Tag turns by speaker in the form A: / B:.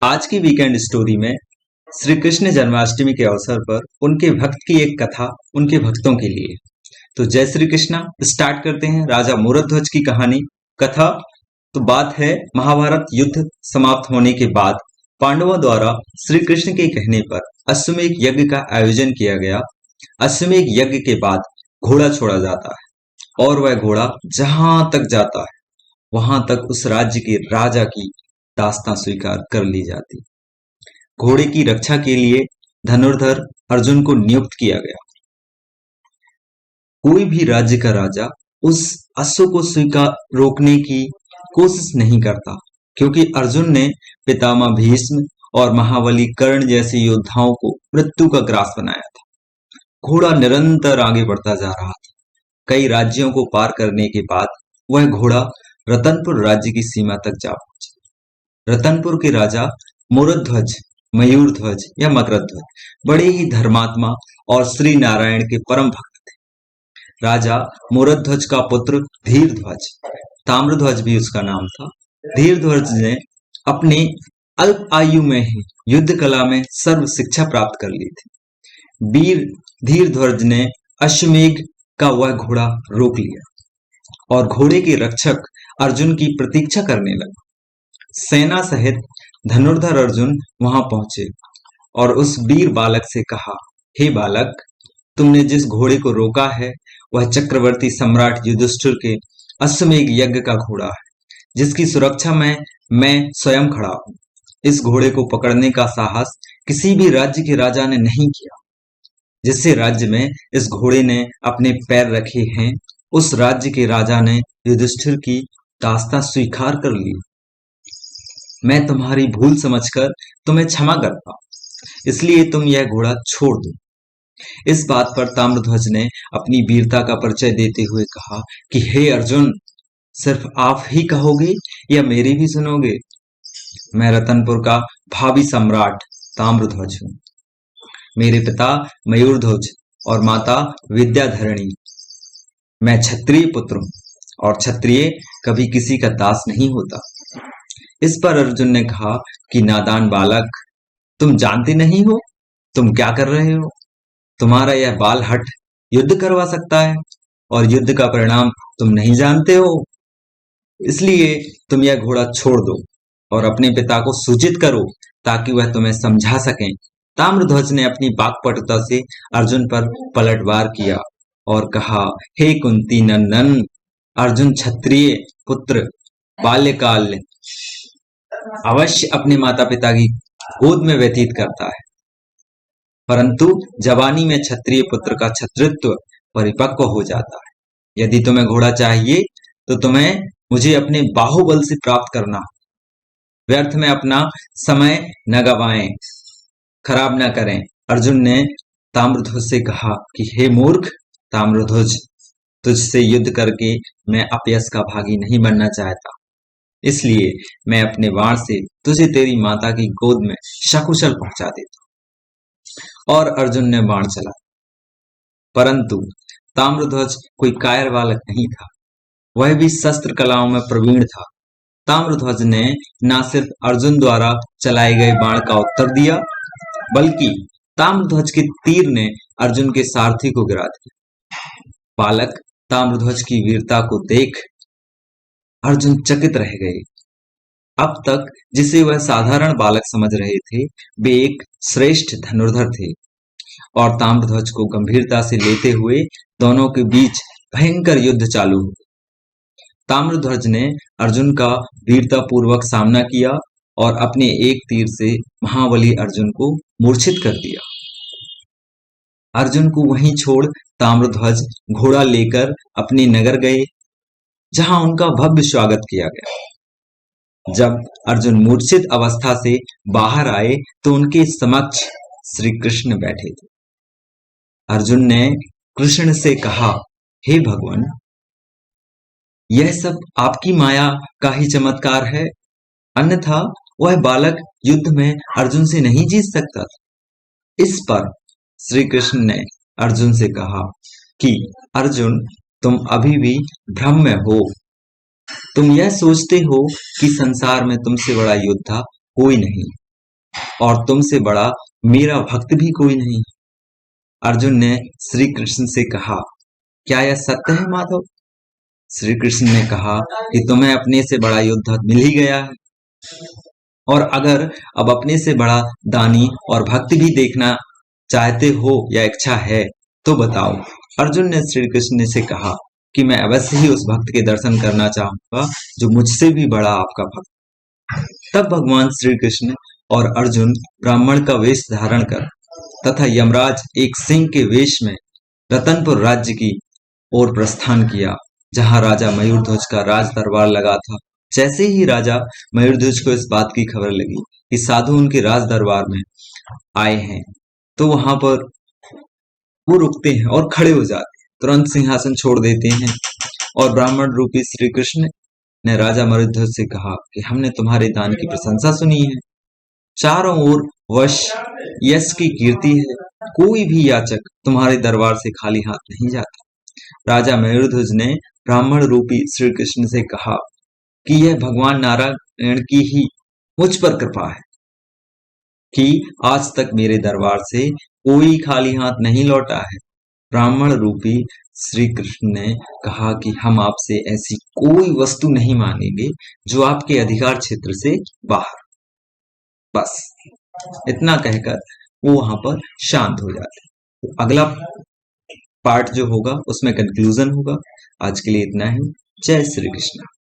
A: आज की weekend story में श्री कृष्ण जन्माष्टमी के अवसर पर उनके भक्त की एक कथा उनके भक्तों के लिए। तो जय श्री कृष्णा, स्टार्ट करते हैं राजा मूरध्वज की कहानी। कथा तो बात है महाभारत युद्ध समाप्त होने के बाद पांडवों द्वारा श्री कृष्ण के कहने पर अश्वमेध यज्ञ का आयोजन किया गया। अश्वमेध यज्ञ के बाद घोड़ा छोड़ा जाता है और वह घोड़ा जहां तक जाता है वहां तक उस राज्य के राजा की दास्तां स्वीकार कर ली जाती। घोड़े की रक्षा के लिए धनुर्धर अर्जुन को नियुक्त किया गया। कोई भी राज्य का राजा उस अश्व को स्वीकार रोकने की कोशिश नहीं करता, क्योंकि अर्जुन ने पितामह भीष्म और महाबली कर्ण जैसे योद्धाओं को मृत्यु का ग्रास बनाया था। घोड़ा निरंतर आगे बढ़ता जा रहा था। कई राज्यों को पार करने के बाद वह घोड़ा रतनपुर राज्य की सीमा तक जा पहुंचा। रतनपुर के राजा मूरध्वज, मयूरध्वज या मकरध्वज बड़े ही धर्मात्मा और श्री नारायण के परम भक्त थे। राजा मूरध्वज का पुत्र धीरध्वज, ताम्रध्वज भी उसका नाम था, धीरध्वज ने अपने अल्प आयु में ही युद्ध कला में सर्व शिक्षा प्राप्त कर ली थी। वीर धीरध्वज ने अश्वमेध का वह घोड़ा रोक लिया और घोड़े के रक्षक अर्जुन की प्रतीक्षा करने लगा। सेना सहित धनुर्धर अर्जुन वहां पहुंचे और उस वीर बालक से कहा, हे बालक, तुमने जिस घोड़े को रोका है वह चक्रवर्ती सम्राट युधिष्ठिर के अश्वमेध यज्ञ का घोड़ा है, जिसकी सुरक्षा में मैं स्वयं खड़ा हूं। इस घोड़े को पकड़ने का साहस किसी भी राज्य के राजा ने नहीं किया। जिस राज्य में इस घोड़े ने अपने पैर रखे हैं, उस राज्य के राजा ने युधिष्ठिर की दास्तां स्वीकार कर ली। मैं तुम्हारी भूल समझकर तुम्हें क्षमा करता हूं, इसलिए तुम यह घोड़ा छोड़ दो। इस बात पर ताम्रध्वज ने अपनी वीरता का परिचय देते हुए कहा कि हे अर्जुन, सिर्फ आप ही कहोगे या मेरी भी सुनोगे? मैं रतनपुर का भावी सम्राट ताम्रध्वज हूँ। मेरे पिता मयूरध्वज और माता विद्याधरणी। मैं क्षत्रिय पुत्र हूँ और क्षत्रिय कभी किसी का दास नहीं होता। इस पर अर्जुन ने कहा कि नादान बालक, तुम जानते नहीं हो तुम क्या कर रहे हो। तुम्हारा यह बाल हठ युद्ध करवा सकता है और युद्ध का परिणाम तुम नहीं जानते हो। इसलिए तुम यह घोड़ा छोड़ दो और अपने पिता को सूचित करो ताकि वह तुम्हें समझा सकें। ताम्रध्वज ने अपनी वाक्पटुता से अर्जुन पर पलटवार किया और कहा, हे कुंती नंदन, अर्जुन क्षत्रिय पुत्र बाल्यकाल अवश्य अपने माता पिता की गोद में व्यतीत करता है, परंतु जवानी में क्षत्रिय पुत्र का क्षत्रित्व परिपक्व हो जाता है। यदि तुम्हें घोड़ा चाहिए तो तुम्हें मुझे अपने बाहुबल से प्राप्त करना। व्यर्थ में अपना समय न गवाएं, खराब न करें। अर्जुन ने ताम्रध्वज से कहा कि हे मूर्ख ताम्रध्वज, तुझसे युद्ध करके मैं अपयश का भागी नहीं बनना चाहता, इसलिए मैं अपने बाण से तुझे तेरी माता की गोद में सकुशल पहुंचा देता। और अर्जुन ने बाण चला, परंतु ताम्रध्वज कोई कायर बालक नहीं था, वह भी शस्त्र कलाओं में प्रवीण था। ताम्रध्वज ने न सिर्फ अर्जुन द्वारा चलाए गए बाण का उत्तर दिया, बल्कि ताम्रध्वज के तीर ने अर्जुन के सारथी को गिरा दिया। बालक ताम्रध्वज की वीरता को देख अर्जुन चकित रह गए। अब तक जिसे वह साधारण बालक समझ रहे थे, वे एक श्रेष्ठ धनुर्धर थे और ताम्रध्वज को गंभीरता से लेते हुए दोनों के बीच भयंकर युद्ध चालू हो गया। ताम्रध्वज ने अर्जुन का वीरता पूर्वक सामना किया और अपने एक तीर से महाबली अर्जुन को मूर्छित कर दिया। अर्जुन को वहीं छोड़ ताम्रध्वज घोड़ा लेकर अपने नगर गए, जहां उनका भव्य स्वागत किया गया। जब अर्जुन मूर्छित अवस्था से बाहर आए तो उनके समक्ष श्री कृष्ण बैठे थे। अर्जुन ने कृष्ण से कहा, हे भगवान, यह सब आपकी माया का ही चमत्कार है, अन्यथा वह बालक युद्ध में अर्जुन से नहीं जीत सकता था। इस पर श्री कृष्ण ने अर्जुन से कहा कि अर्जुन, तुम अभी भी भ्रम में हो। तुम यह सोचते हो कि संसार में तुमसे बड़ा योद्धा कोई नहीं, और तुमसे बड़ा मेरा भक्त भी कोई नहीं। अर्जुन ने श्री कृष्ण से कहा, क्या यह सत्य है माधव? श्री कृष्ण ने कहा कि तुम्हें अपने से बड़ा योद्धा मिल ही गया है, और अगर अब अपने से बड़ा दानी और भक्त भी देखना चाहते हो या इच्छा है तो बताओ। अर्जुन ने श्री कृष्ण से कहा कि मैं अवश्य ही उस भक्त के दर्शन करना चाहूंगा जो मुझसे भी बड़ा आपका भक्त। तब भगवान श्री कृष्ण और अर्जुन ब्राह्मण का वेश धारण कर तथा यमराज एक सिंह के वेश में रतनपुर राज्य की ओर प्रस्थान किया, जहां राजा मयूरध्वज का राज दरबार लगा था। जैसे ही राजा मयूरध्वज को इस बात की खबर लगी कि साधु उनके राज दरबार में आए हैं, तो वहां पर वो रुकते हैं और खड़े हो जाते हैं, तुरंत सिंहासन छोड़ देते हैं। और ब्राह्मण रूपी श्री कृष्ण ने राजा मयूरध्वज से कहा कि हमने तुम्हारे दान की प्रशंसा सुनी है, चारों ओर वश यश की कीर्ति है, कोई भी याचक तुम्हारे दरबार से खाली हाथ नहीं जाता। राजा मयूरध्वज ने ब्राह्मण रूपी श्री कृष्ण से कहा कि यह भगवान नारायण की ही मुझ पर कृपा है कि आज तक मेरे दरबार से कोई खाली हाथ नहीं लौटा है। ब्राह्मण रूपी श्री कृष्ण ने कहा कि हम आपसे ऐसी कोई वस्तु नहीं मांगेंगे जो आपके अधिकार क्षेत्र से बाहर। बस इतना कहकर वो वहां पर शांत हो जाते। तो अगला पार्ट जो होगा उसमें कंक्लूजन होगा। आज के लिए इतना ही। जय श्री कृष्ण।